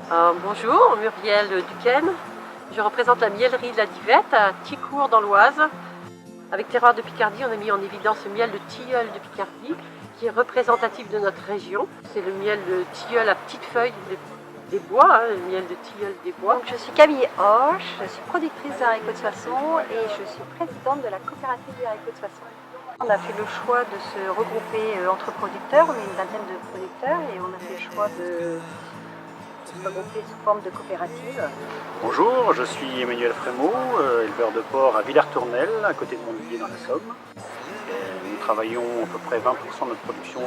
Bonjour, Muriel Duquesne. Je représente la miellerie de la Divette à Thiécourt dans l'Oise. Avec Terroir de Picardie, on a mis en évidence le miel de tilleul de Picardie qui est représentatif de notre région. C'est le miel de tilleul à petites feuilles des bois, le miel de tilleul des bois. Donc, je suis Camille Hoche, je suis productrice de haricots de Soissons et je suis présidente de la coopérative du haricot de Soissons. On a fait le choix de se regrouper entre producteurs, on est une vingtaine de producteurs et on a fait le choix de se regrouper sous forme de coopérative. Bonjour, je suis Emmanuel Frémaux, éleveur de porc à Villers-Tournelle, à côté de Montpellier dans la Somme. Nous travaillons à peu près 20% de notre production,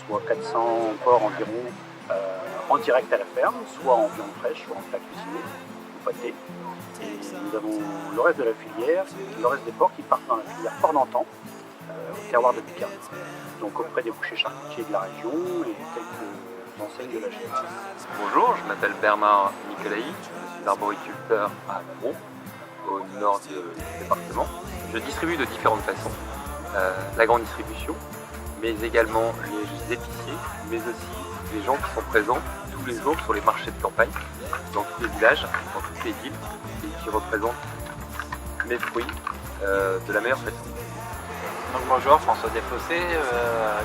soit 400 porcs environ, en direct à la ferme, soit en viande fraîche, soit en plat cuisiné, ou pâté. Et nous avons le reste de la filière, le reste des porcs qui partent dans la filière porc d'antan, au terroir de Picardie. Donc auprès des bouchers charcutiers de la région et quelques enseignes de la GMA. Bonjour, je m'appelle Bernard Nicolaï, je suis arboriculteur à Mont, au nord du département. Je distribue de différentes façons, la grande distribution, mais également les épiciers, mais aussi les gens qui sont présents tous les jours sur les marchés de campagne, dans tous les villages, dans toutes les villes, et qui représentent mes fruits de la meilleure façon. Donc bonjour, François Desfossés,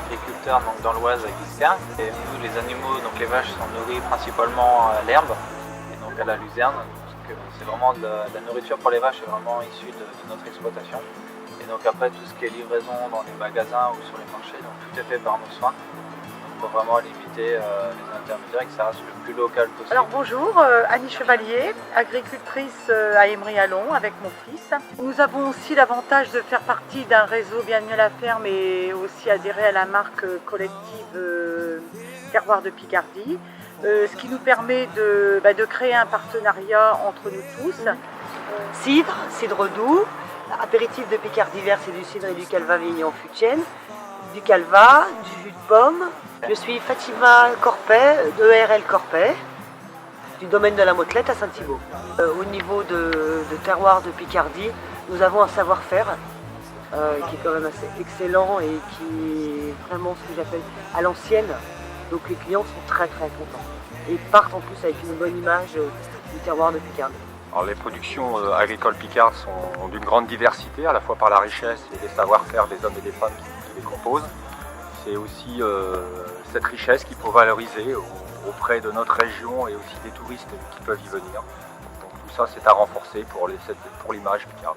agriculteur donc, dans l'Oise à Guiscard. Et nous, les animaux, donc les vaches sont nourries principalement à l'herbe et donc à la luzerne. C'est vraiment de la nourriture pour les vaches, c'est vraiment issu de notre exploitation. Et donc après tout ce qui est livraison dans les magasins ou sur les marchés, donc tout est fait par nos soins. Pour vraiment limiter les intermédiaires et que ça reste le plus local possible. Alors bonjour, Annie Chevalier, agricultrice à Emery-Allon avec mon fils. Nous avons aussi l'avantage de faire partie d'un réseau Bienvenue à la ferme et aussi adhérer à la marque collective Terroir de Picardie, ce qui nous permet de créer un partenariat entre nous tous. Cidre doux, apéritif de Picardie vert, c'est du cidre et du calva vignon fût de chêne, du calva, du jus de pomme. Je suis Fatima Corpet, de ERL Corpet, du domaine de la Motelette à Saint-Thibault. Au niveau de terroir de Picardie, nous avons un savoir-faire qui est quand même assez excellent et qui est vraiment ce que j'appelle à l'ancienne. Donc les clients sont très très contents et partent en plus avec une bonne image du terroir de Picardie. Alors, les productions agricoles picardes sont d'une grande diversité, à la fois par la richesse et les savoir-faire des hommes et des femmes qui les composent. C'est aussi cette richesse qu'il faut valoriser auprès de notre région et aussi des touristes qui peuvent y venir. Donc tout ça, c'est à renforcer pour l'image picarde.